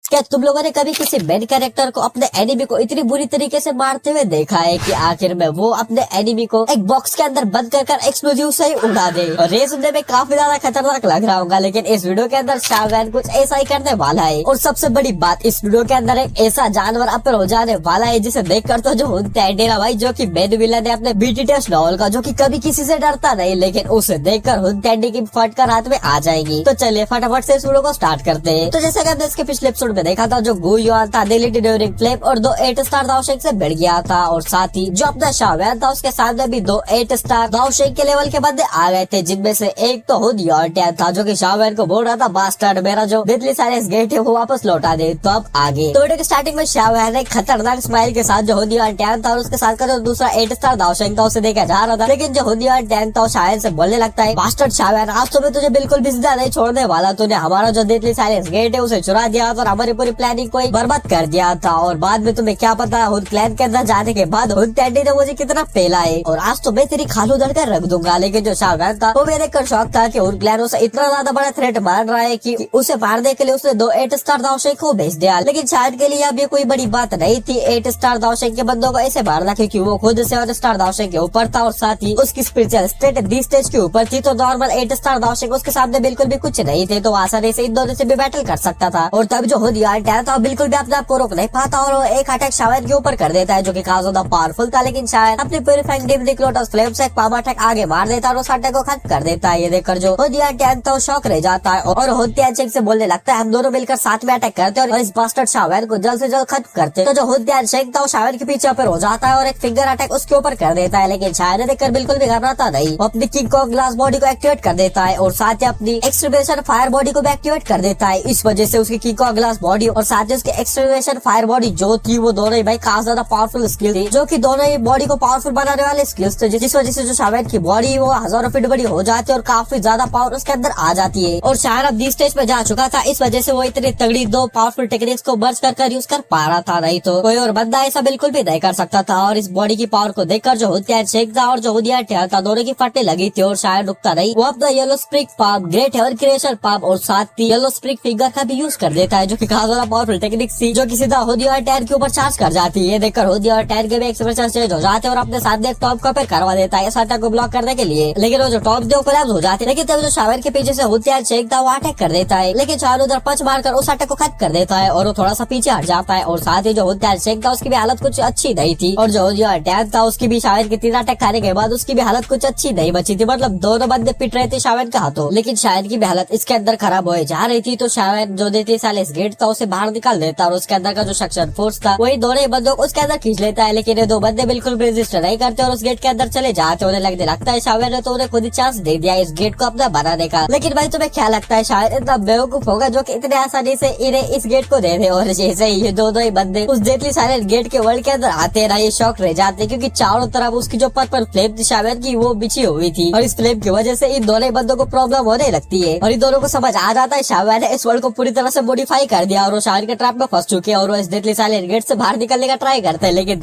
क्या तुम लोगों ने कभी किसी मेन कैरेक्टर को अपने एनिमी को इतनी बुरी तरीके से मारते हुए देखा है कि आखिर में वो अपने एनिमी को एक बॉक्स के अंदर बंद कर एक्सप्लोजिव से ही उड़ा दे। और ये सुनने में काफी ज्यादा खतरनाक लग रहा होगा, लेकिन इस वीडियो के अंदर शाहवैन कुछ ऐसा ही करने वाला है। और सबसे बड़ी बात, इस वीडियो के अंदर एक ऐसा जानवर अपर हो जाने वाला है जिसे देखकर तो जो डेरा भाई, जो की मेन विलन है अपने बीटी टेस्ट नॉवल का, जो की कभी किसी से डरता नहीं, लेकिन उसे देखकर हुंटैंडी की फटकर हाथ में आ जाएगी। तो चलिए फटाफट से इस वीडियो को स्टार्ट करते हैं। तो जैसे कि हमने इसके पिछले एपिसोड में देखा था, जो गुयुआन था दिल्ली ड्यूरिंग फ्लेम और 2 8 स्टार दावशेक से बढ़ गया था, और साथ ही जो अपना शाहवैन था उसके सामने भी 2 8 स्टार दावशेक के लेवल के बंदे आ गए थे, जिनमें से एक तो हुंटैंड था जो कि शाहवैन को बोल रहा था बास्टर्ड, मेरा जो डेडली साइलेंस गेट है वो वापस लौटा दे। तो अब आगे तो वीडियो की स्टार्टिंग में शाहवैन एक खतरनाक स्माइल के साथ जो हुंटैंड था और उसके साथ का जो दूसरा 8 स्टार दावशेक था उसे देखा जा रहा था, लेकिन जो हुंटैंड था शाहवैन से बोलने लगता है, बास्टर्ड शाहवैन, आज तो मैं तुझे बिल्कुल भी जिंदा नहीं छोड़ने वाला, तूने हमारा जो डेडली साइलेंस गेट है उसे चुरा दिया और हमारी पूरी प्लानिंग को बर्बाद कर दिया था। और बाद में तुम्हें क्या पता, प्लान के अंदर जाने के बाद हुंटैंडी ने मुझे कितना पेला है, और आज तो मैं तेरी खालू धड़ कर रख दूंगा। लेकिन जो शाहवैन था वो मेरे कर शौक था कि प्लान उसे इतना ज्यादा बड़ा थ्रेट मान रहा है कि उसे मारने के लिए उसने 2 8 स्टार दावशेक को भेज दिया। लेकिन शायद के लिए अब ये कोई बड़ी बात नहीं थी 8 स्टार दावशेक के बंदों को ऐसे मारना, क्योंकि वो खुद 7 स्टार दावशेक के ऊपर था और साथ ही उसकी स्पिरिचुअल स्टेट डी स्टेज के ऊपर थी। तो नॉर्मल 8 स्टार दावशेक उसके सामने बिल्कुल भी कुछ नहीं थे, तो आसानी से इन दोनों से भी बैटल कर सकता था। और तब जो हुंटैंड था बिल्कुल भी अपने आप को रोक नहीं पाता और वो एक अटैक शाहवैन के ऊपर कर देता है, जो कि काफी ज्यादा पावरफुल था। लेकिन शायद अपनी प्यूरिफाइंग डिविनिटी लोटस फ्लेम से एक पावर अटैक आगे मार देता है और उस अटैक को खत्म कर देता है। ये देखकर जो हुंटैंड था शॉक रह जाता है और हुंटैंड से बोलने लगता है, हम दोनों मिलकर साथ में अटैक करते हैं और इस बास्टर्ड शाहवैन को जल्द से जल्द खत्म करते हैं। तो जो हुंटैंड था शाहवैन के पीछे पर हो जाता है और एक फिंगर अटैक उसके ऊपर कर देता है, लेकिन शाहवैन देखकर बिल्कुल भी घबराता नहीं, वो अपनी किंग कॉन्ग ग्लास बॉडी को एक्टिवेट कर देता है और साथ ही अपनी एक्सट्रीमेशन फायर बॉडी को भी एक्टिवेट कर देता है। इस वजह से उसकी किंग कॉन्ग ग्लास बॉडी और साथ ही उसकी एक्सट्रीमेशन फायर बॉडी जो थी वो दोनों ही भाई काफी ज्यादा पावरफुल स्किल थी, जो कि दोनों ही बॉडी को पावरफुल बनाने वाले स्किल्स थे, जिस वजह से जो शाहवैन की बॉडी वो हजारों फीट बड़ी हो जाती है और काफी ज्यादा पावर उसके अंदर आ जाती है। और शायद अब दी स्टेज पे जा चुका था, इस वजह से वो इतनी तगड़ी 2 पावरफुल टेक्निक्स को मर्ज कर यूज कर पा रहा था, नहीं तो कोई और बंदा ऐसा बिल्कुल भी नहीं कर सकता था। और इस बॉडी की पावर को देखकर जो हुंटैंड था और जो हुंटैंड था दोनों की फटने लगी थी और शायद रुकता नहीं, वो अपना yellow spring pump, great heaven creation pump और साथ ही येलो स्प्रिंग फिंगर का भी यूज कर देता है, जो कि काफी ज्यादा पावरफुल टेक्निक थी, जो कि सीधा हुंटैंड के ऊपर चार्ज कर जाती है। ये देखकर हुंटैंड के भी एक्सप्रेशन चेंज हो जाते हैं और अपने साथ एक टॉप को करवा देता है इस अटैक को ब्लॉक करने के लिए, लेकिन वो जो टॉप दो कोलैप्स हो जाते हैं। लेकिन तब जो शाहवैन के पीछे से हुंटैंड था वो अटैक कर देता है, लेकिन शाहवैन उधर पंच मारकर उस अटैक को खत्म कर देता है और वो थोड़ा सा पीछे हट जाता है। और साथ ही जो हुंटैंड था उसकी भी हालत कुछ अच्छी नहीं थी, और जो हुंटैंड था उसकी भी शाहवैन के 3 अटैक खाने के बाद उसकी भी हालत कुछ अच्छी नहीं बची थी, मतलब दोनों बंदे पिट रहे थे शाहवैन के हाथों, लेकिन शाहवैन की भी हालत इसके अंदर खराब हो जा रही थी। तो शाहवैन जो देती साइलेंस गेट था उसे बाहर निकाल देता और उसके अंदर का जो सक्शन फोर्स था वही दोनों बंदों को उसके अंदर खींच लेता है, लेकिन ये 2 बंदे बिल्कुल भी रेजिस्ट नहीं करते और उस गेट के अंदर चले जाते। उन्हें लगता है शाहवैन ने तो उन्हें खुद ही चांस दे दिया इस गेट को अपना बनाने का। लेकिन भाई तुम्हें क्या लगता है शायद इतना बेवकूफ होगा जो कि इतने आसानी से इन्हें इस गेट को दे दे? और जैसे ही ये दोनों ही बंदे उस डेडली साइलेंट गेट के वर्ल्ड के अंदर आते ना, ये शॉक रह जाते क्योंकि चारों तरफ उसकी जो पर्पल फ्लेम थी शाहवैन की वो बिछी हुई थी, और इस फ्लेम की वजह से इन दोनों बंदों को प्रॉब्लम होने लगती है और इन दोनों को समझ आ जाता है शाहवैन ने इस वर्ल्ड को पूरी तरह से मॉडिफाई कर दिया और वो शाहवैन के ट्रैप में फंस चुके हैं और वो इस डेडली साइलेंट गेट से बाहर निकलने का ट्राई करते हैं। लेकिन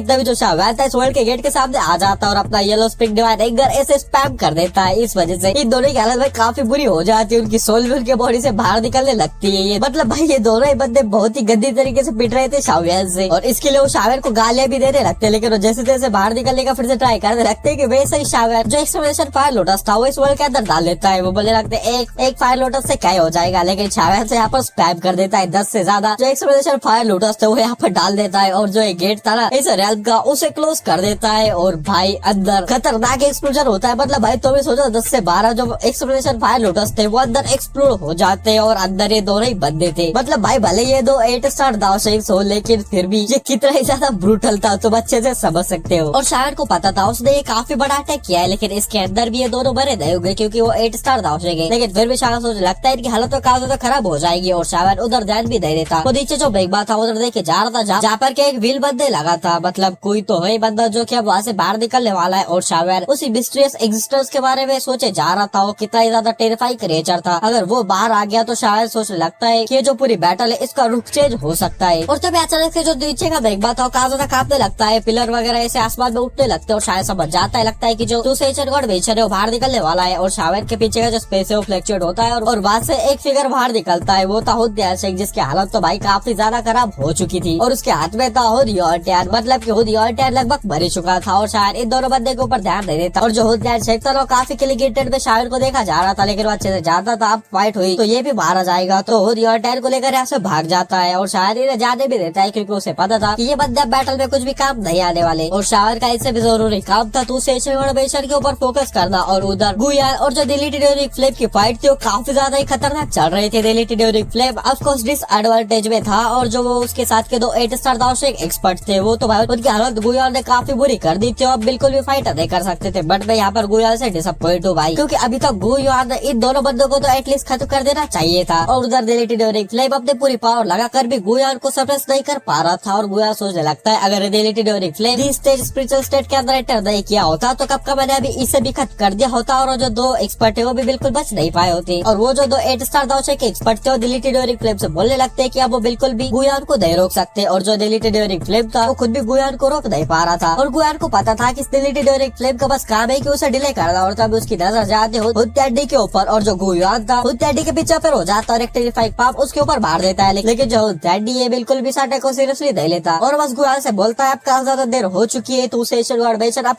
तभी जो शाहवैन था इस वर्ल्ड के गेट के सामने आ जाता है और अपना येलो स्प्रिंग डिवाइन एंगर ऐसे स्पैम कर देता है। इस वजह से इन दोनों की हालत में काफी बुरी हो जाती है, उनकी सोल भी उनके बॉडी से बाहर निकलने लगती है। ये मतलब भाई ये दोनों ही बंदे बहुत ही गंदी तरीके से पिट रहे थे शाहवैन से और इसके लिए वो शाहवैन को गालियां भी देने लगते हैं, लेकिन वो जैसे तैसे बाहर निकलने का फिर से ट्राई करने लगते हैं कि वैसे ही शाहवैन जो एक्सप्लोरेशन फायर लोटस था वो इस वर्ल्ड के अंदर डाल देता है। वो बोलने लगते हैं एक फायर लोटस से क्या हो जाएगा, लेकिन शाहवैन से यहाँ पर स्पैम कर देता है 10 से ज्यादा जो एक्सप्लोरेशन फायर लोटस थे वो यहाँ पर डाल देता है और जो एक गेट था ना इस रेल्म का उसे क्लोज कर देता है और भाई अंदर खतरनाक एक्सप्लोजन होता है। मतलब भाई तुम्हें सोचो 10 से 12 जो एक्सप्लोरेशन फायर लोटस थे वो अंदर एक्सप्लोड हो जाते हैं और अंदर ये दोनों ही बंदे थे। मतलब भाई भले ये 2 8 स्टार दावशेक हो, लेकिन फिर भी ये कितना ही ज्यादा ब्रूटल था तुम अच्छे से समझ सकते हो। और शायद को पता था उसने ये काफी बड़ा अटैक किया है, लेकिन इसके अंदर भी ये दोनों मरे नहीं होंगे क्योंकि वो 8 स्टार दावशेक है, लेकिन फिर भी शायद सोच लगता है इनकी हालत तो काफी ज्यादा खराब हो जाएगी और शायद उधर ध्यान भी नहीं देता। वो नीचे जो बेगबा था उधर देखे जा रहा था जहाँ पर के एक व्हील बनने लगा था, मतलब कोई तो है बंदा जो कि अब वहाँ से बाहर निकलने वाला है और शायद उसी मिस्टीरियस एग्जिस्टेंस के बारे में सोचे जा रहा था। वो कितना ही ज्यादा टेरिफाइंग क्रिएचर था, अगर वो बाहर आ गया तो शायद सोचने लगता है कि जो पूरी बैटल है इसका रुख चेंज हो सकता है। और तभी अचानक से जो नीचे का बेगबा था काफी ज्यादा कांपने लगता है, पिलर वगैरह ऐसे आसमान में उठने लगते हैं और शायद समझ जाता है लगता है कि जो सेचर गॉड वेचर है वो बाहर निकलने वाला है और शायद के पीछे का जो स्पेस है वो फ्लैक्चुएट होता है और वहाँ से एक फिगर बाहर निकलता है। वो था शेख, जिसकी हालत तो भाई काफी ज्यादा खराब हो चुकी थी और उसके हाथ में था हुदियान, मतलब कि हुदियान लगभग मर ही चुका था और शायर इन दोनों बंदे के ऊपर ध्यान नहीं देता। और जो हुदियान शेख था वो काफी क्लिकेटेड में शायर को देखा जा रहा था, लेकिन वो अच्छे से जानता था अब फाइट हुई तो ये भी मारा जाएगा, तो हुदियान को लेकर यहाँ से भाग जाता है और शायर इन्हें जाने भी देता है क्योंकि उसे पता था कि ये बंदे बैटल में कुछ भी काम नहीं आने वाले। और शायर का इससे भी जरूरी काम था तो उसे के ऊपर फोकस करना। और उधर गुयान और जो दिल्ली ड्यूरिंग फ्लेम की फाइट थी वो काफी ज्यादा ही खतरनाक चल रही थी। Delhi during flame of course disadvantage में था और जो वो उसके साथ के दो 8 स्टार दावशेक एक्सपर्ट थे वो तो भाई उनकी हालत गुयान ने काफी बुरी कर दी थी, अब बिल्कुल भी फाइट नहीं कर सकते थे। बट मैं यहाँ पर गुयान से डिसअपॉइंट हूँ भाई, क्योंकि अभी तक गुयान इन दोनों बंदों को तो एटलीस्ट खत्म कर देना चाहिए था। और उधर दिल्ली ड्यूरिंग फ्लेम अपने पूरी पावर लगाकर भी गुयान को सप्रेस नहीं कर पा रहा था और गुयान सोचने लगता है अगर दिल्ली ड्यूरिंग फ्लेम इस स्पिरिचुअल स्टेट के अंदर एंटर नहीं किया होता तो कब का मैंने अभी इसे भी खत्म कर दिया होता और जो दो एक्सपर्ट है वो भी बिल्कुल बच नहीं पाए होते। और वो जो दो 8 स्टार दावशेक के एक्सपर्ट थे वो दिल्ली ड्यूरिंग फ्लेम से बोलने लगते हैं कि अब वो बिल्कुल भी गुयान को नहीं रोक सकते। और जो दिल्ली ड्यूरिंग फ्लेम था वो खुद भी गुयान को रोक नहीं पा रहा था और गुयान को पता था कि इस दिल्ली ड्यूरिंग फ्लेम का बस काम है कि उसे डिले करना। और तब उसकी नजर जाती हुत्याडी के ऊपर और जो गुयान था हुत्याडी के पीछे फिर हो जाता और एक टेरिफाइंग पाप उसके ऊपर मार देता है, लेकिन जो हुत्याडी है बिल्कुल भी साटे को सीरियसली नहीं लेता और बस गुयान से बोलता है अब काफी ज्यादा देर हो चुकी है तो उसे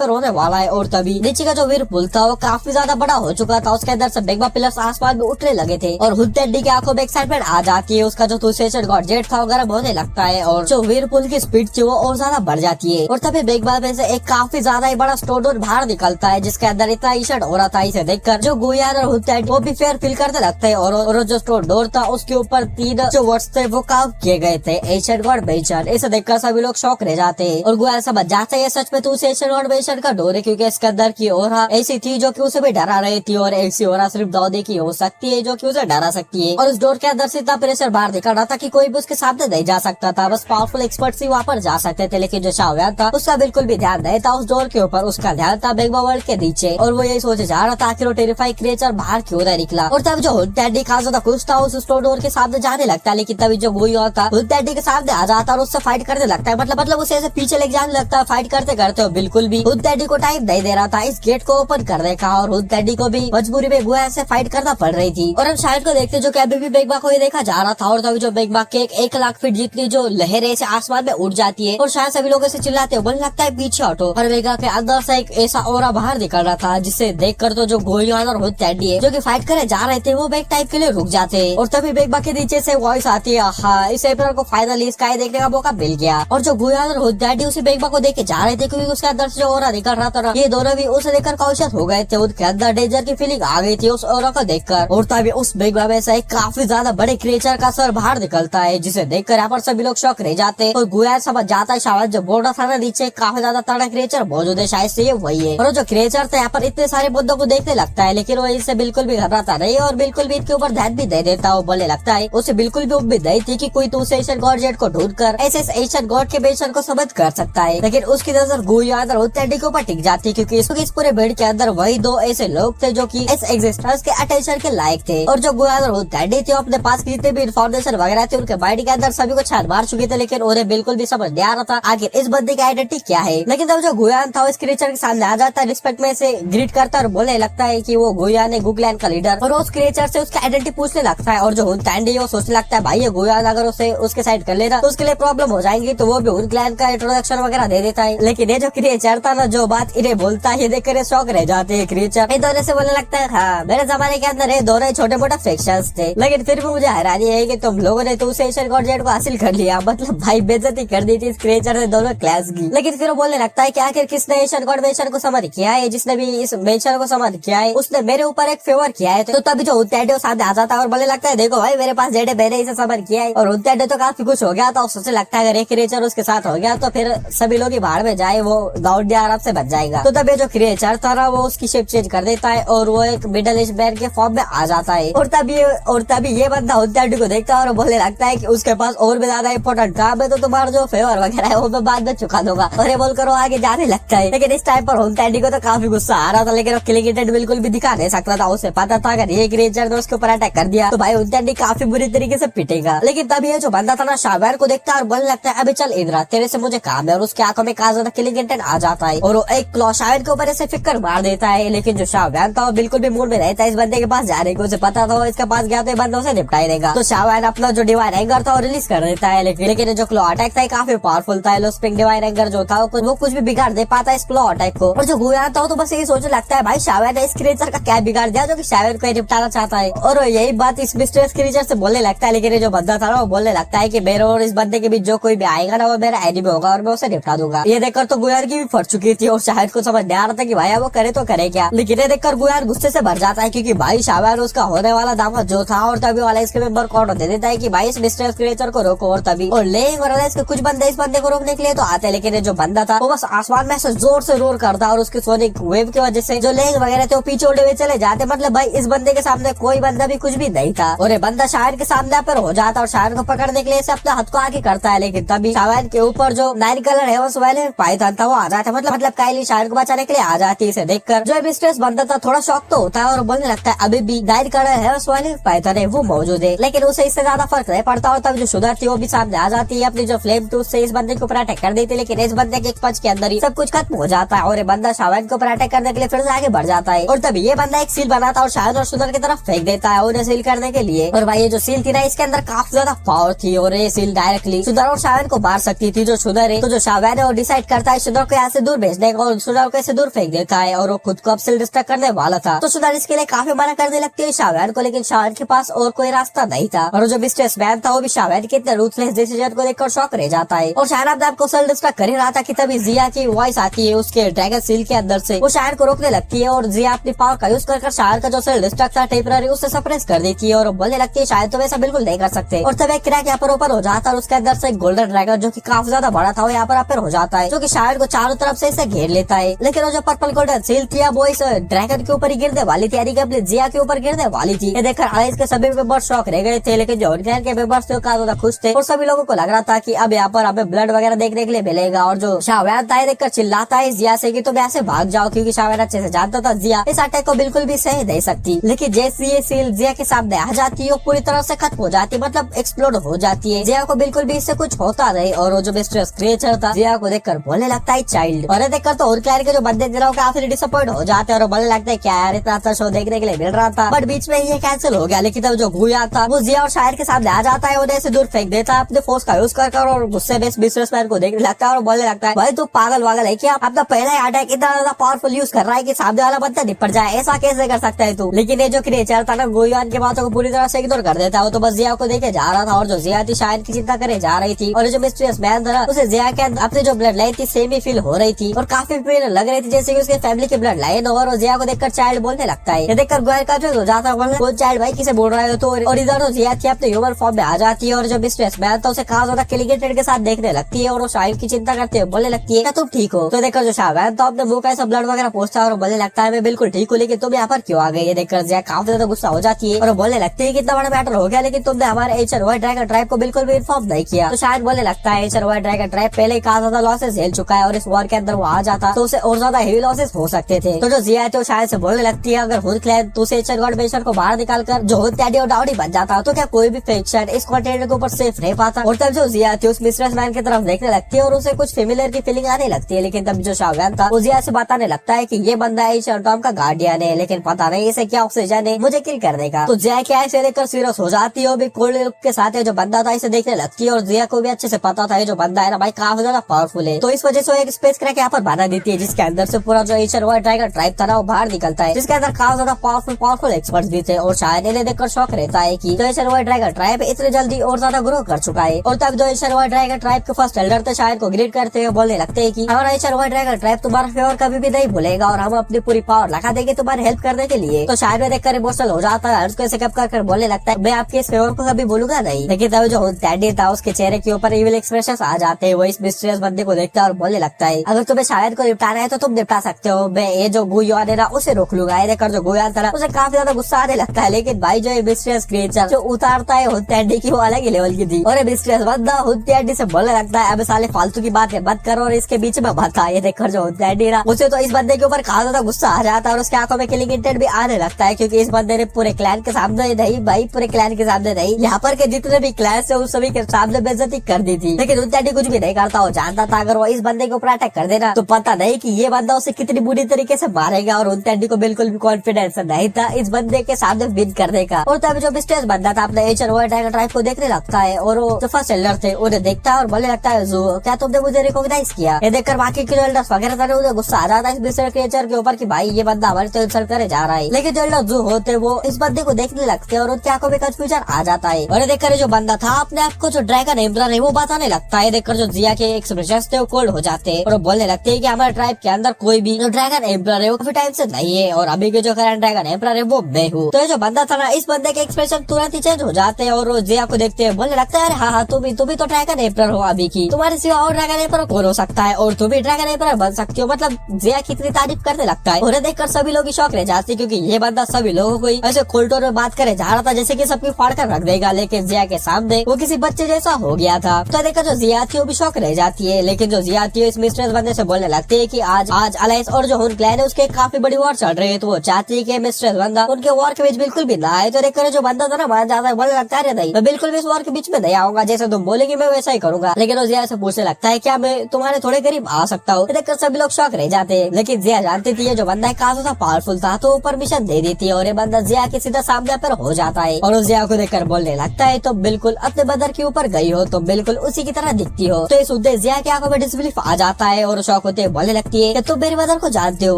होने वाला है। और तभी नीचे का जो वीरपुल था वो काफी ज्यादा बड़ा हो चुका था, उसके अंदर से मेग्मा पिलर्स आसमान में उठने लगे थे और हुत्याडी की आंखों में एक्साइटमेंट आ जाती है। उसका जो तुसेशन गॉड जेट था वो गर्म होने लगता है और जो वीरपुल की स्पीड थी वो और ज्यादा बढ़ जाती है। और तभी मेग्मा में से एक काफी ज्यादा ही बड़ा स्टोन डोर बाहर निकलता है जिसके अंदर इतना ईशट हो रहा था। इसे देखकर जो गुयान और हुत्याडी वो भी फेयर फील करते लगते हैं और जो स्टोन डोर था उसके ऊपर 3 जो वर्ड्स थे वो काम किए गए थे, एशियन गॉड बेचन। इसे देखकर सभी लोग शौक रह जाते हैं और गुयान समझ जाते हैं सच में तो उसे एशियन गॉड बेचन का डोर है, क्योंकि इसके अंदर की ओरा ऐसी थी जो कि उसे भी डरा रही थी और ऐसी ओरा सिर्फ दाऊदे की हो सकती है जो कि उसे डरा सकती है। और उस डोर के अंदर से इतना प्रेशर बाहर निकल रहा था कि कोई भी उसके सामने नहीं जा सकता था, बस पावरफुल एक्सपर्ट ही वहाँ पर जा सकते थे। लेकिन जो शाहव्यान था उसका बिल्कुल भी ध्यान नहीं था उस डोर के ऊपर, उसका ध्यान था मेग्मा वर्ल्ड के नीचे और वो यही सोचे जा रहा था आखिर वो टेरिफाइंग क्रिएचर बाहर क्यों नहीं निकला। और तब जो हुत्याडी खास ज्यादा खुश था उस स्टोन डोर के सामने जाने लगता है, लेकिन तभी जो गुयान था हुत्याडी के सामने आ जाता और उससे फाइट करने लगता है, मतलब उसे ऐसे पीछे लेके जाने लगता है। फाइट करते करते हो बिल्कुल भी हुत्याडी को टाइम नहीं दे रहा था इस गेट को ओपन करने का और हुत्याडी को भी मजबूरी में गुयान से फाइट करना पड़ रही थी। और हम शायद को देखते जो कि अभी भी मेग्मा को ही देखा जा रहा था और तभी जो मेग्मा के 1 लाख फीट जितनी जो लहरें से आसमान में उड़ जाती है और शायद सभी लोग ऐसे चिल्लाते हो, बोलने लगता है पीछे हटो। और मेग्मा के अंदर से एक ऐसा ओरा बाहर निकल रहा था जिसे देखकर तो जो गुयान और हुत्याडी है जो कि फाइट करे जा रहे थे वो एक टाइम के लिए रुक जाते हैं। और तभी मेग्मा के नीचे से वॉइस आती है, हाँ इस एपिसोड को फाइनली स्काई देखने का मौका मिल गया। और जो गुयान और हुत्याडी उसी मेग्मा को देख के जा रहे थे क्योंकि उसके अंदर से जो ओरा निकल रहा था ये दोनों भी उसे देखकर कॉन्शियस हो गए थे, उनके अंदर डेंजर की फीलिंग आ गई थी उस ओरा को देखकर। और तभी उस मेग्मा में से एक काफी ज्यादा बड़े क्रिएचर का सर बाहर निकलता है जिसे देखकर यहाँ पर सभी लोग शौक रह जाते हैं और गुयान समझ जाता है शायद जो बोर्ड था ना नीचे काफी ज्यादा तगड़ा क्रिएचर मौजूद है, शायद से ये वही है। और जो क्रिएचर था यहाँ पर इतने सारे बंदों को देखने लगता है लेकिन वो इनसे बिल्कुल भी घबराता नहीं और बिल्कुल भी इनके ऊपर ध्यान भी दे देता। वो बोलने लगता है उसे बिल्कुल भी उम्मीद नहीं थी कि कोई तो एशियन गॉड जेट को ढूंढकर ऐसे एशियन गॉड के मिशन को समझ कर सकता है, लेकिन उसकी नजर गुयान और हुत्याडी के ऊपर टिक जाती क्योंकि इस पूरे भीड़ के अंदर वही 2 ऐसे लोग थे जो कि इस एग्जिस्टेंस के अटेंशन के लायक थे। और जो गुयान और हुत्याडी थे अपने पास जितने भी इन्फॉर्मेशन वगैरह थे उनके माइंड के अंदर सभी को छान मार चुके थे, लेकिन उन्हें बिल्कुल भी समझ नहीं आ रहा था आखिर इस बंदे की आइडेंटिटी क्या है। लेकिन तब जो गुयान था इस क्रिएचर के सामने आ जाता है, रिस्पेक्ट में से ग्रीट करता और बोलने लगता है कि वो गुयान है गुगलैंड का लीडर और उस क्रिएचर से उसका आइडेंटिटी पूछने लगता है। और जो हुत्याडी वो सोचने लगता है भाई ये गुयान अगर उसे उसके साइड कर लेना तो उसके लिए प्रॉब्लम हो जाएंगी, तो वो भी गुगलैंड का इंट्रोडक्शन वगैरह दे देता है। लेकिन ये जो क्रिएचर था ना जो बात इन्हें बोलता है ये देखकर शौक रह जाते हैं। क्रिएचर इन दोनों से बोलने लगता है हाँ मेरे जमाने के अंदर ये दोनों छोटे मोटे फ्रैक्शंस थे, लेकिन फिर भी मुझे हैरानी है कि तुम लोगों ने तो उस एशियन गॉड जेट को हासिल कर लिया, मतलब भाई बेइज्जती कर दी थी इस क्रिएचर ने दोनों क्लास की। लेकिन फिर वो बोलने लगता है कि आखिर किसने एशियन गॉड मेंशन को समझ किया है, जिसने भी इस मेंशन को समझ किया है उसने मेरे ऊपर एक फेवर किया है। तो तभी जो हुत्याडी सामने आ जाता है और बोलने लगता है देखो भाई मेरे पास जेड है मैंने इसे समझ किया है। और हुत्याडी तो काफी खुश हो गया था और सोचने लगता है अगर एक क्रिएचर उसके साथ हो गया तो फिर सभी लोग ही बाहर में जाए वो गाउंड आराम से बच जाएगा। तो तभी जो क्रिएचर था ना वो उसकी शेप चेंज कर देता है और वो एक मिडिल एज मैन के फॉर्म में आ जाता है। और तभी ये बंदा हुत्याडी को देखता है और बोलने लगता है कि उसके पास और भी ज्यादा इंपॉर्टेंट काम है तो तुम्हारा जो फेवर वगैरह है वो मैं बाद में चुका दूंगा। और ये बोलकर वो आगे जाने लगता है। लेकिन इस टाइम पर हुत्याडी को तो काफी गुस्सा आ रहा था, लेकिन वो क्लिकेटेड बिल्कुल भी दिखा नहीं सकता था। उसे पता था अगर ये क्रिएचर ने उसके ऊपर अटैक कर दिया तो भाई हुत्याडी काफी बुरी तरीके से पिटेगा। लेकिन तभी ये जो बंदा था ना शाहव्यान को देखता है और बोलने लगता है अभी चल इधर तेरे से मुझे काम है। और उसकी आंखों में काफी ज्यादा क्लिकेटेड आ जाता है और वो एक क्लॉ शाहव्यान के ऊपर ऐसे फिक्कर मार देता है। लेकिन जो शाहव्यान था वो बिल्कुल भी मूड में रहता है इस बंदे के पास जाने को, उसे पता था इसके पास गया तो ये बंदा उसे निपटाई देगा। तो शाहवान अपना जो डिवाइन एंगर था वो रिलीज कर देता है, लेकिन जो क्लॉ अटैक था काफी पावरफुल था। लो स्प्रिंग डिवाइन एंगर जो था वो कुछ भी बिगाड़ दे पाता है इस क्लॉ अटैक को। और जो गुयान था तो बस यही सोचने लगता है भाई शाहवान ने इस क्रिएचर का क्या बिगाड़ दिया जो कि शाहवान को निपटाना चाहता है। और यही बात इस मिस्टीरियस क्रिएचर से बोलने लगता है, लेकिन ये जो बंदा था ना वो बोलने लगता है कि मेरे और इस बंदे के बीच जो कोई भी आएगा ना वो मेरा एनिमी होगा और मैं उसे निपटा दूंगा। ये देखकर तो गुयान की भी फट चुकी थी और शायद को समझ नहीं आ रहा था कि भाई वो करे तो करे क्या। लेकिन ये देखकर गुयान गुस्से से भर जाता है क्योंकि भाई शाहवान उसका होने वाला दामाद जो था और तभी वाला इसके मेंबर को ऑर्डर दे देता है कि भाई इस मिस्टीरियस क्रिएचर को रोको। और तभी और लेंग और इसके कुछ बंदे इस बंदे को रोकने के लिए तो आते, लेकिन ये जो बंदा था वो बस आसमान में से जोर से रोर करता और उसके सोनिक वेव की वजह से जो लेंग वगैरह थे वो पीछे उड़े हुए चले जाते। मतलब भाई इस बंदे के सामने कोई बंदा भी कुछ भी नहीं था और ये बंदा शायर के सामने पर हो जाता और शायर को पकड़ने के लिए अपना हाथ को आगे करता है। लेकिन तभी शायर के ऊपर जो 9 कलर है वाले पाइथन था वो आ जाता है। मतलब काइली शायर को बचाने के लिए आ जाती है। इसे देखकर जो मिस्ट्रेस बंदा था थोड़ा शॉक तो होता है और बोलने लगता है अभी भी 9 कलर है वाले पाइथन है वो मौजूद है, लेकिन उसे इससे ज्यादा फर्क नहीं पड़ता। और तभी जो शुगर थी वो भी सामने आ जाती है अपनी जो फ्लेम टूथ से इस बंदे को ऊपर अटैक कर देती है, लेकिन इस बंदे के एक पंच के अंदर ही सब कुछ खत्म हो जाता है और ये बंदा शावन को ऊपर अटैक करने के लिए फिर से आगे बढ़ जाता है। और तभी ये बंदा एक सील बनाता है और शावन और सुंदर की तरफ फेंक देता है उन्हें सील करने के लिए। और भाई ये जो सील थी ना इसके अंदर काफी ज्यादा पावर थी और ये सील डायरेक्टली सुंदर और शावन को मार सकती थी। जो सुंदर है तो जो शावन है वो डिसाइड करता है सुंदर को यहाँ से दूर भेजने का और सुंदर को ऐसे दूर फेंक देता है और वो खुद को अब सील डिस्ट्रैक्ट करने वाला था। तो सुंदर इसके लिए काफी मना करने लगती है शावन को, लेकिन शावन के पास और कोई रास्ता नहीं था। और जो मिस्ट्रेस मैन था वो भी शावन के इतने रूथलेस डिसीजन को देखकर शॉक रह जाता है। और शायद अपने आपको सेल डिस्ट्रैक्ट कर ही रहा था कि तभी जिया की वॉइस आती है उसके ड्रैगन सील के अंदर से। वो शायर को रोकने लगती है और जिया अपनी पावर का यूज कर शायर का जो सेल डिस्ट्रैक्ट था टेम्पररी उससे सप्रेस कर देती है और बोलने लगती है शायद तो वैसा बिल्कुल नहीं कर सकते। और तब एक क्रैक यहाँ पर ओपन हो जाता है और उसके अंदर से एक गोल्डन ड्रैगन जो कि काफी ज्यादा बड़ा था वो यहाँ पर अपेयर हो जाता है, जो कि शायर को चारों तरफ से इसे घेर लेता है। लेकिन वो जो पर्पल गोल्डन सील थी वो इस ड्रैगन के ऊपर ही गिरने वाली थी, यानी कि अपनी जिया के ऊपर गिरने वाली थी। ये देखकर अलायंस के सभी मेंबर शॉक रह गए थे, लेकिन जो ऑर्गेनाइज के मेंबर्स थे काफी ज्यादा खुश थे और सभी लोगों को लग रहा था कि अब यहाँ पर हमें ब्लड वगैरह देखने के लिए मिलेगा। और जो शाहवान था देखकर चिल्लाता है जिया से कि तुम यहाँ से भाग जाओ, क्योंकि शाहवान अच्छे से जानता था जिया इस अटैक को बिल्कुल भी सह नहीं सकती। लेकिन जैसे ये सील जिया के सामने आ जाती है वो पूरी तरह से खत्म हो जाती है, मतलब एक्सप्लोड हो जाती है। जिया को बिल्कुल भी इससे कुछ होता नहीं और वो जो मिस्ट्रेस क्रिएचर था जिया को देखकर बोलने लगता है चाइल्ड। और देखकर तो और क्लैन के जो बंदे थे काफी डिसअपॉइंट हो जाते हैं और बोलने लगता है क्या यार इतना अच्छा शो देखने के लिए मिल रहा था, बट बीच में ये कैंसिल हो गया। लेकिन तब जो गुया था वो जिया और शायर के सामने आ जाता है, उन्हें से दूर फेंक देता है अपने फोर्स का यूज कर और गुस्से में बिजनेसमैन को देखने लगता है और बोलने लगता है भाई तू पागल वागल है क्या, अपना पहला अटैक इतना ज्यादा पावरफुल यूज कर रहा है कि सामने वाला बंदा निपट जाए, ऐसा कैसे कर सकता है तू। लेकिन ये जो क्रिएचर था ना गुयान की बातों को पूरी तरह से इग्नोर कर देता है, वो तो बस जिया को देखे जा रहा था और जो जिया थी शायर की चिंता करे जा रही थी। और जो मिस्टीरियस मैन था उसे जिया के अपने जो ब्लड लाइन थी सेम ही फील हो रही थी और काफी फील लग रही थी जैसे कि उसके फैमिली की ब्लड लाइन और जिया को देखकर चाइल्ड बोलने लगता है। ये देखकर गुयान का जो हो जाता है वो चाइल्ड भाई किसे बोल रहा है तो। और इधर तो जिया थी अपने ह्यूमन फॉर्म में आ जाती है और जो मिस्ट्रेस मैन था उसे काफी ज्यादा किलिगेटेड के साथ देखने लगती है और वो शाहिद की चिंता करते हुए बोलने लगती है क्या तुम ठीक हो। तो देखकर जो शाहवान था अपने मुंह का ऐसा ब्लड वगैरह पोंछता है और बोलने लगता है मैं बिल्कुल ठीक हूँ, लेकिन तुम यहाँ पर क्यों आ गए। ये देखकर जिया काफी ज्यादा गुस्सा हो जाती है और बोलने लगती है कितना बड़ा मैटर हो गया, लेकिन तुमने हमारे एचर व्हाइट ड्रैगन ट्राइब को बिल्कुल भी इन्फॉर्म नहीं किया। तो शायद बोलने लगता है एचर व्हाइट ड्रैगन ट्राइब पहले ही काफी ज्यादा लॉसेस झेल चुका है और इस वॉर के अंदर वो आ जाता तो उसे और ज्यादा हेवी लॉसेस हो सकते थे। तो जो जिया थे शायद से बोलने लगती है अगर खुद क्लैन तो एचर गॉड मेंशन को बाहर निकाल कर जो टैडी और डाउडी बन जाता तो क्या कोई भी फेक्शन इस कॉन्टिनेंट के ऊपर सेफ रह पाता। और तब जो जिया थी उस मिस्ट्रेस मैन की तरफ देखने लगती है और उसे कुछ फेमिलियर की फीलिंग आने लगती है। लेकिन तब जो शाहवान था वो जिया से बताने लगता है कि ये बंदा है शर्टॉम का गार्डियन है, लेकिन पता नहीं इसे क्या ऑक्सीजन है मुझे किल करने का। तो जिया क्या है लेकर सीरियस हो जाती है और भी कोल्ड लुक के साथ जो बंदा था इसे देखने लगती है और जिया को भी अच्छे से पता था जो बंदा है ना भाई काफी ज्यादा पावरफुल है। तो इस वजह से एक स्पेस क्रैक यहाँ पर बना देती है जिसके अंदर से पूरा जो एचर व्हाइट ड्रैगन ट्राइब था ना वो बाहर निकलता है, जिसके अंदर काफी ज्यादा पावरफुल एक्सपर्ट्स भी थे। और शायद इन्हें देखकर शौक रहता है कि एचर व्हाइट ड्रैगन ट्राइब इतनी जल्दी और ज्यादा ग्रो कर चुका है। और तब जो एचर व्हाइट ड्रैगन ट्राइब के फर्स्ट एल्डर थे शायद को ग्रीट करते हुए बोलने लगते हैं कि हमारा एचर व्हाइट ड्रैगन ट्राइब तुम्हारा फेवर कभी भी नहीं भूलेगा और हम अपनी पूरी पावर लगा देंगे तुम्हारी हेल्प करने के लिए। तो शायद में देखकर इमोशनल हो जाता है, उसको ऐसे कप कर बोलने लगता है मैं आपके इस फेवर को कभी भूलूंगा नहीं। लेकिन तब जो डैडी था उसके चेहरे के ऊपर इविल एक्सप्रेशन आ जाते हैं, वो इस मिस्टीरियस बंदे को देखता है और बोलने लगता है अगर तुम्हें शायद को निपटाना है तो तुम निपटा सकते हो, मैं ये जो गुयान है ना उसे रोक लूंगा। ये देखकर जो गुयान था उसे काफी ज्यादा गुस्सा आने लगता है, लेकिन भाई जो मिस्टीरियस क्रिएचर जो उतारता है हुत्याडी की वो अलग ही लेवल की थी। और मिस्टीरियस बंदा हुत्याडी से बोलने लगता है अब साले फालतू की बातें मत करो और इसके बीच में मत आ। ये देखकर जो हुत्याडी ना उसे तो इस बंदे के ऊपर काफी ज्यादा गुस्सा आ जाता है और उसके आंखों में किलिंग इंटेंट भी आने लगता है, क्योंकि इस बंदे ने पूरे क्लैन के सामने नहीं भाई पूरे क्लैन के सामने नहीं यहाँ पर के जितने भी क्लैन है उस सभी के सामने बेइज्जती कर दी थी। लेकिन हुत्याडी कुछ भी नहीं करता, वो जानता था अगर वो इस बंदे के ऊपर अटैक कर देना तो पता नहीं कि ये बंदा उसे कितनी बुरी तरीके से मारेगा। और हुत्याडी को बिल्कुल भी कॉन्फिडेंस नहीं था इस बंदे के सामने विन करने का। और तब जो मिस्टीरियस बंदा था अपने एचर वर्ल्ड टाइगर ट्राइब को देखने लगता है और वो जो फर्स्ट एल्डर थे उन्हें देखता है और बोलने लगता है जू क्या तुमने मुझे रिकॉग्नाइज किया। ये देखकर बाकी के जो एल्डर्स वगैरह थे उन्हें गुस्सा आ जाता है इस मिस्टर क्रिएचर के ऊपर कि भाई ये बंदा हमारी तो इंसल्ट करे जा रहा है। लेकिन जो एल्डर जू होते वो इस बंदे को देखने लगते हैं और उनकी आंखों में कंफ्यूजन आ जाता है। और देखकर जो बंदा था अपने आप को जो ड्रैगन एम्परर है वो बताने लगता है। देखकर जो जिया के एक्सप्रेशन थे वो कोल्ड हो जाते हैं और वो बोलने लगते हैं कि हमारे ट्राइब के अंदर कोई भी जो ड्रैगन एम्परर है वो काफी टाइम से नहीं है और अभी के जो करंट ड्रैगन एम्परर है वो मैं हूँ। तो ये जो बंदा था ना इस बंदे के एक्सप्रेशन तुरंत ही चेंज हो जाते हैं और वो जिया को देखते हैं बोलने लगता है अरे हाँ तुम भी तो ड्रैगन एम्परर हो अभी की, तुम्हारे सिवा और ड्रैगन एम्परर कौन हो सकता है और तुम भी ड्रैगन एम्परर बन सकती हो। मतलब जिया की इतनी तारीफ करने लगता है। उन्हें देखकर सभी लोग शौक रह जाते हैं क्योंकि ये बंदा सभी लोगों को ऐसे खोलटोर में बात करे जा रहा था जैसे कि सबकी फाड़ कर रख देगा, लेकिन जिया के सामने वो किसी बच्चे जैसा हो गया था। तो देखकर जो जिया थी वो भी शौक रह जाती है। लेकिन जो जिया थी इस मिस्ट्रेस बंदे से बोलने लगती है कि आज अलायंस और जो हुन क्लैन है उसके काफी बड़ी वॉर चल रही है, तो वो चाहती है कि मिस्ट्रेस बंदा उनके वॉर के बीच बिल्कुल भी ना आए। तो देखकर जो बंदा था ना मान जाता है, बोलने लगता है नहीं मैं बिल्कुल भी इस वॉर के बीच में नहीं आऊंगा, जैसे तुम बोलेगी मैं वैसा ही करूंगा। लेकिन वो जिया से पूछने लगता है क्या मैं तुम्हारे थोड़े करीब आ सकता हूँ। देखकर सभी लोग शौक रह जाते हैं। लेकिन जिया जानती थी जो बंदा काफी पावरफुल था तो परमिशन दे देती है और ये बंदा जिया के सीधा सामने पर हो जाता है और उस जिया को देखकर बोलने लगता है तो बिल्कुल अपने बदर के ऊपर गई हो तो बिल्कुल उसी की तरह दिखती हो। तो इस उद्देश्य जिया की आंखों में डिसबिलीफ आ जाता है और शौक होते हुए बोलने लगती है कि तुम मेरे मदर को जानते हो।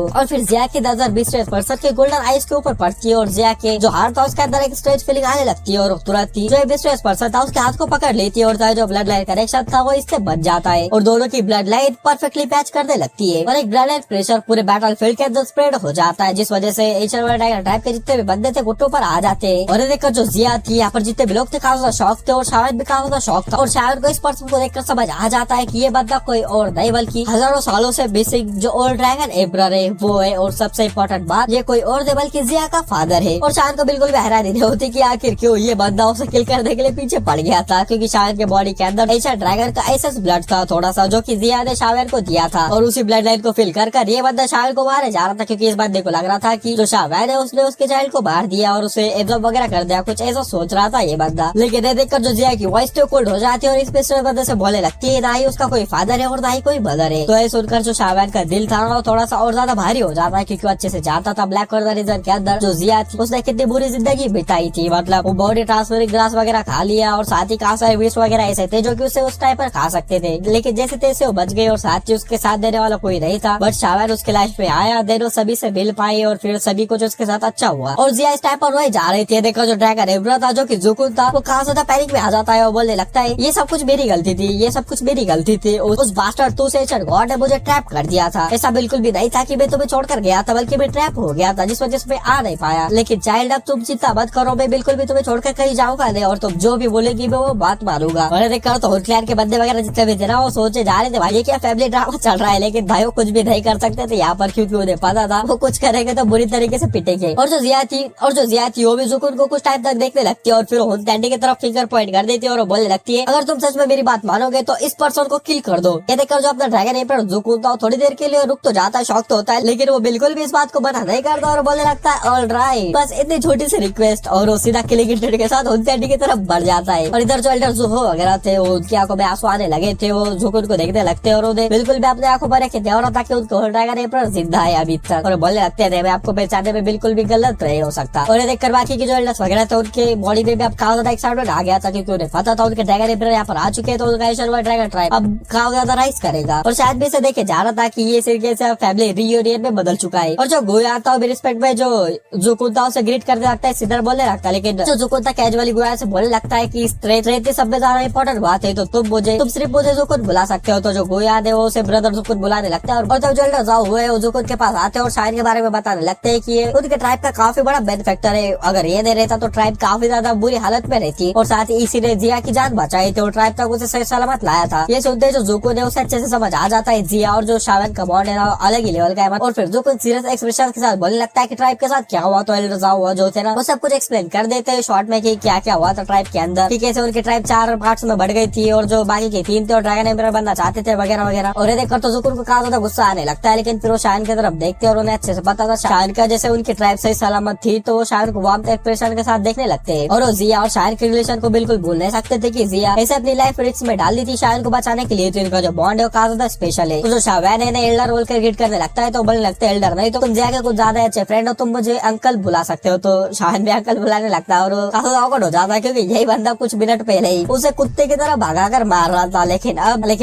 और फिर जिया की नजर बिस्ट्रेस के गोल्डन आइज के ऊपर पड़ती है और जिया के जो हार्ट था उसके अंदर एक स्ट्रेंज फीलिंग आने लगती है और तुरंत ही जो बिस्ट्रेस पर्सन था उसके हाथ को पकड़ लेती है और जो ब्लड लाइन कनेक्शन था वो इससे बच जाता है और दोनों की ब्लड लाइन परफेक्टली मैच करने लगती है और एक ब्लड लाइन प्रेशर पूरे बैटल फील्ड के अंदर स्प्रेड हो जाता है, जिस वजह से एचर वर्ल्ड टाइगर ट्राइब के जितने भी बंदे थे घुटनों पर आ जाते हैं। और देखकर जो जिया थी यहाँ पर जितने भी लोग थे काफी शौक थे और शायद भी काफी शौक था और शायद को इस पर्सन को देखकर समझ आ जाता है कि ये बंदा कोई और नहीं बल्कि हजारों सालों से बेसिक जो ओल्ड ड्रैगन एम्परर है वो है। और सबसे इम्पोर्टेंट बात ये कोई और नहीं बल्कि जिया का फादर है। और शायद को बिल्कुल भी हैरानी नहीं होती कि आखिर क्यों ये बंदा उसे किल करने के लिए पीछे पड़ गया था, क्योंकि शायद के बॉडी के अंदर एचर ड्रैगन का एसेंस ब्लड था थोड़ा सा जो कि जिया ने शावेर को दिया था और उसी ब्लड लाइन को फिल कर ये बंदा शावेर को मारे जा रहा था, क्योंकि इस बंदे को लग रहा था कि जो शावेर है उसने उसके चाइल्ड को मार दिया और उसे एब्जॉर्ब वगैरह कर दिया, कुछ ऐसा सोच रहा था ये बंदा। लेकिन ये देखकर जो जिया की वॉइस तो कोल्ड हो जाती है और इस पिस्टल बंदे से बोलने लगती है ना ही उसका कोई फादर है और ना ही कोई मदर है। तो ये सुनकर जो शावेर का दिल था ना थोड़ा सा और ज्यादा भारी हो जाता है, क्योंकि अच्छे से जानता था ब्लैक वाटर रीजन के अंदर जो जिया थी उसने कितनी बुरी जिंदगी बिताई थी। मतलब वो बॉडी ट्रांसफरिंग ग्लास वगैरह खा लिया और साथ ही काफी सारे विष वगैरह ऐसे थे जो कि उसे उस टाइम पर खा सकते थे, लेकिन जैसे तैसे वो बच गए और साथ ही उसके साथ देने वाला कोई नहीं था। बट शावेर उसके लाइफ में आया, देन वो सभी से मिल पाई और फिर सभी कुछ उसके साथ अच्छा हुआ। और जिया इस टाइम पर वही जा रही थी। देखो जो ड्रैगन एम्परर था जो कि जुकुन था वो काफी ज्यादा पैनिक में आ जाता है और बोलने लगता है ये सब कुछ मेरी गलती थी, ये सब कुछ मेरी गलती थी। उस बास्टर्ड टू सेचर गॉड ने मुझे ट्रैप कर दिया था, ऐसा बिल्कुल भी नहीं था कि मैं तुम्हें छोड़कर गया था, बल्कि मैं ट्रैप हो गया था जिस वजह से मैं आ नहीं पाया। लेकिन चाइल्ड अब तुम चिंता मत करो, मैं बिल्कुल भी तुम्हें छोड़कर कहीं जाऊंगा नहीं और तुम जो भी बोलेगी मैं वो बात मानूंगा। और देखकर तो हुन क्लैन के बंदे वगैरह जितने भी थे ना वो सोचे जा रहे थे भाई ये क्या फैमिली ड्रामा चल रहा है, लेकिन भाई वो कुछ भी नहीं कर सकते थे यहाँ पर, क्योंकि उन्हें पता था वो कुछ करेंगे तो बुरी तरीके से पिटेंगे। और जो जिया थी वो भी जुकुन को कुछ टाइम तक देखने लगती है और फिर हुन कैंडी की तरफ फिंगर पॉइंट कर देती है और वो बोलने लगती है अगर तुम सच में मेरी बात मानोगे तो इस पर्सन को किल कर दो। ये देखकर जो अपना ड्रैगन एम्परर जुकुन था थोड़ी देर के लिए रुक तो जाता है, शौक तो होता है, लेकिन वो बिल्कुल भी इस बात को मना नहीं करता और बोलने लगता है ऑलराइट, बस इतनी छोटी सी रिक्वेस्ट, और वो सीधा किलिंग इंटेंट के साथ हुन कैंडी की तरफ बढ़ जाता है। और इधर जो एल्डर जुहो वगैरह थे वो उनकी आंखों में आंसू आने लगे थे, वो जुकुन को देखने लगते और उन्हें बिल्कुल भी अपने आंखों पर रखे थे और ताकि उनको ड्रैगन एम्परर जिंदा है अभी तक, और बोलने लगते हैं मैं आपको पहचानने में बिल्कुल भी गलत नहीं हो सकता। और देखकर बाकी की जो एल्डर्स वगैरह थे उनके बॉडी में भी अब काफी ज्यादा एक्साइटमेंट आ गया था, क्योंकि उन्हें पता था उनके ड्रैगन एम्परर यहाँ पर आ चुके हैं, तो उनका एशियन ड्रैगन ट्राइब अब काफी ज्यादा राइज करेगा। और शायद भी इसे देखे जा रहा था कि ये सिर्फ से फैमिली रियूनियन में बदल चुका है। और जो गोया था वो रिस्पेक्ट में जो जुकुन था उसे ग्रीट करने लगता है, सीधर बोलने लगता है, लेकिन जो जुकुन था कैजुअली गोया से बोलने लगता है कि स्ट्रेट सब में ज्यादा इंपॉर्टेंट बात है, तो तुम सिर्फ मुझे जुकुन बुला सकते हो। तो जो गोया है वो उसे ब्रदर जुकुन बुलाने लगता है और जब जो एल्डर जाओ हुए वो जुकुन के पास आते हैं और शायद के बारे में बताने लगते हैं कि ये उनके ट्राइब का काफी बड़ा बेनिफैक्टर है, अगर ये नहीं रहता तो ट्राइब काफी ज्यादा बुरी हालत में रहती, और साथ ही इसी ने जिया की जान बचाई थी और ट्राइब तक उसे सही सलामत लाया था। ये सुनते जो जुकुन है उसे अच्छे से समझ आ जाता है जिया और जो शावेन का बॉन्ड है ना अलग ही लेवल का है। और फिर जुकुन सीरियस एक्सप्रेशन के साथ बोलने लगता है कि ट्राइब के साथ क्या हुआ, तो एल्डर जाओ हुआ जो थे ना वो सब कुछ एक्सप्लेन कर देते हैं शॉर्ट में कि क्या क्या हुआ था ट्राइब के अंदर, कि कैसे उनकी ट्राइब 4 पार्ट्स में बढ़ गई थी और जो बाकी के 3 थे और ड्रैगन एम्परर बनना चाहते थे वगैरह वगैरह। और ये देखकर तो जुकुन को काफी ज्यादा गुस्सा आने लगता है, लेकिन फिर वो शायन की तरफ देखते और उन्हें अच्छे से पता था शायन का जैसे उनकी ट्राइब सही सलामत थी, तो वो शायन को वार्म एक्सप्रेशन के साथ देखने लगते हैं। और वो जिया और शायन के रिलेशन को बिल्कुल भूल नहीं सकते थे कि जिया ऐसे अपनी लाइफ रिस्क में डाल दी थी शायन को बचाने के लिए, तो इनका जो बॉन्ड है वो काफी ज्यादा स्पेशल है। तो जो शावेन है एल्डर बोल कर ग्रीट करने लगता है, तो बोलने लगते है एल्डर नहीं तो तुम जिया के कुछ ज्यादा अच्छे फ्रेंड हो, तुम मुझे अंकल बुला सकते हो। तो शायन भी अंकल बुलाने लगता है और काफी awkward हो जाता है, क्योंकि यही बंदा कुछ मिनट पहले ही उसे कुत्ते की तरह भगाकर मार रहा था, लेकिन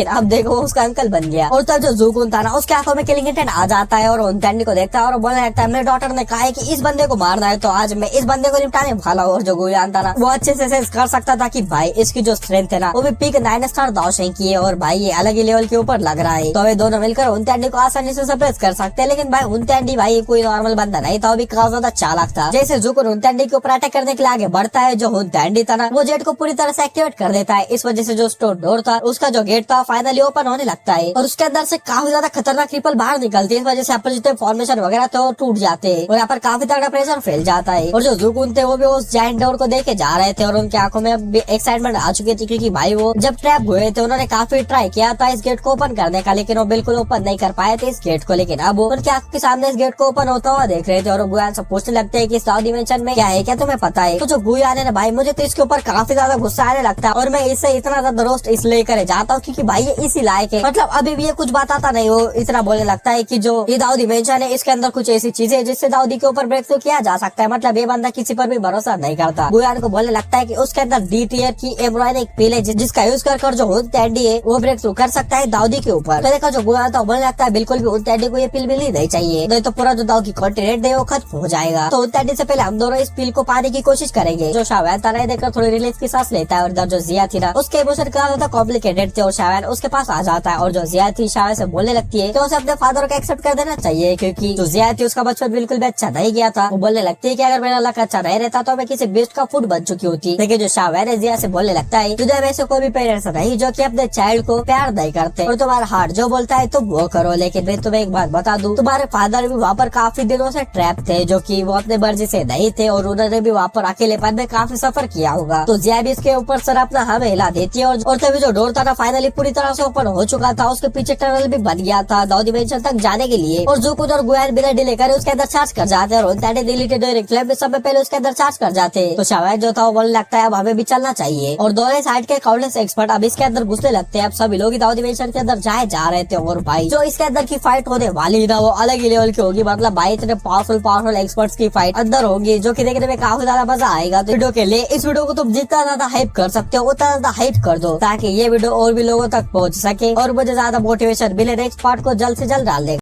अब देखो उसका अंकल बन गया। और तब जो जुकुन था ना, उसके आंखों में किलिंग इंटेंट आ जाता है और उनटेंडी को देखता है और बोलने लगता है, मेरे डॉटर ने कहा है कि इस बंदे को मारना है, तो आज मैं इस बंदे को निपटाने वाला हूँ। और जो गुयान था ना, वो अच्छे से सेंस कर सकता था कि भाई इसकी जो स्ट्रेंथ है ना, वो भी पीक 9 स्टार दावशें की है और भाई ये अलग ही लेवल के ऊपर लग रहा है। तो वे दोनों मिलकर उनटेंडी को आसानी से सप्रेस कर सकते हैं। लेकिन भाई उनटेंडी भाई कोई नॉर्मल बंदा नहीं था, वो भी काफी ज्यादा चालाक था। जैसे जुकुन उनटेंडी के ऊपर अटैक करने के लिए आगे बढ़ता है, जो उनटेंडी था ना, वो जेट को पूरी तरह से एक्टिवेट कर देता है। इस वजह से जो स्टोर डोर था, उसका जो गेट था, फाइनली ओपन होने लगता है और उसके अंदर से काफी ज्यादा खतरनाक रिपल बाहर निकलती है। इस वजह से अपन जितने फॉर्मेशन वगैरह थे वो टूट जाते हैं और यहाँ पर काफी तगड़ा प्रेशर फैल जाता है। और जो जुकुन थे वो भी उस जायंट डोर को देखे जा रहे थे और उनकी आंखों में एक्साइटमेंट आ चुकी थी, क्योंकि भाई वो जब ट्रैप हुए थे उन्होंने काफी ट्राई किया था इस गेट को ओपन करने का, लेकिन वो बिल्कुल ओपन नहीं कर पाए थे इस गेट को। लेकिन अब उनकी आंख के सामने इस गेट को ओपन होता हुआ देख रहे थे और गुयान से पूछने लगते हैं कि साउथ डिमेंशन में क्या है, क्या तुम्हें पता है? तो जो गुयान है ना भाई, मुझे तो इसके ऊपर काफी ज्यादा गुस्सा आने लगता है और मैं इससे इतना ज्यादा रोस्ट इसलिए करे जाता हूँ क्योंकि भाई ये इसी लायक है। मतलब अभी भी ये कुछ बताता नहीं, वो इतना बोलने लगता है कि जो ये दाऊद डिमेंशन है इसके अंदर कुछ ऐसी चीजें जिससे दाऊदी के ऊपर ब्रेक थ्रू किया जा सकता है। मतलब ये बंदा किसी पर भी भरोसा नहीं करता। गुयान को बोलने लगता है कि उसके अंदर डी टियर की एम्ब्रॉयनिक पिल है जिसका यूज कर जो उनटेंडी है वो ब्रेक थ्रू कर सकता है दाऊदी के ऊपर। तो देखो जो गुयान था बोलने लगता है बिल्कुल भी उनटेंडी को ये पिल मिलनी नहीं चाहिए, नहीं तो पूरा जो दाऊद की कॉन्टिनेंट है वो खत्म हो जाएगा। तो उनटेंडी से पहले हम दोनों इस पिल को पाने की कोशिश करेंगे। जो शाहवान था ना, देखकर थोड़ी रिलीफ की सांस लेता है और इधर जो जिया थी ना, उसके इमोशन काफी ज्यादा कॉम्प्लिकेटेड थे और शाहवान उसके पास आ जाता है और जो जिया थी शाहवान से बोलने लगती है कि उसे अपने फादर को एक्सेप्ट कर देना चाहिए, क्योंकि जो जिया थी उसका बचपन बिल्कुल भी अच्छा नहीं गया था। वो बोलने लगती है कि अगर मेरा लक अच्छा नहीं रहता तो मैं किसी बेस्ट का फूड बन चुकी होती। लेकिन जो शाहवान है जिया से बोलने लगता है, तुझे वैसे कोई भी पेरेंट्स नहीं जो कि अपने चाइल्ड को प्यार नहीं करते और तुम्हारा हार्ट जो बोलता है तुम वो करो। लेकिन मैं तुम्हें एक बात बता दूं, तुम्हारे फादर भी वहाँ पर काफी दिनों से ट्रैप थे, जो कि वो अपने मर्जी से नहीं थे और उन्होंने भी वहाँ पर अकेलेपन में काफी सफर किया होगा। तो जिया भी इसके ऊपर सर अपना हम हिला देती है और तभी जो डोर था ना फाइनली पूरी तरह से ओपन हो चुका था। उसके पीछे टनल भी बन गया था दाऊद डिमेंशन तक जाने के लिए और जुकुन और गुयान बिना डिले करे उसके अंदर चार्ज कर जाते हैं और उनटेंडी डिलीटेड फ्लेम में समय पहले उसके अंदर चार्ज कर जाते हैं। तो शाहवान जो था वो बोलने लगता है अब हमें भी चलना चाहिए और दोनों साइड के काउंटलेस एक्सपर्ट अब इसके अंदर घुसने लगते हैं। अब सभी लोग दाऊद डिमेंशन के अंदर जाए जा रहे थे और भाई जो इसके अंदर की फाइट होने वाली ना वो अलग ही लेवल की होगी। मतलब भाई इतने पावरफुल एक्सपर्ट्स की फाइट अंदर होगी जो कि देखने में काफी ज्यादा मजा आएगा। तो वीडियो के लिए इस वीडियो को तुम जितना ज्यादा हाइप कर सकते हो उतना ज्यादा हाइप कर दो ताकि ये वीडियो और भी लोगों तक पहुंच सके और मुझे ज्यादा मोटिवेशन मिले। नेक्स्ट पार्ट को जल्द से जल्द डाल दे।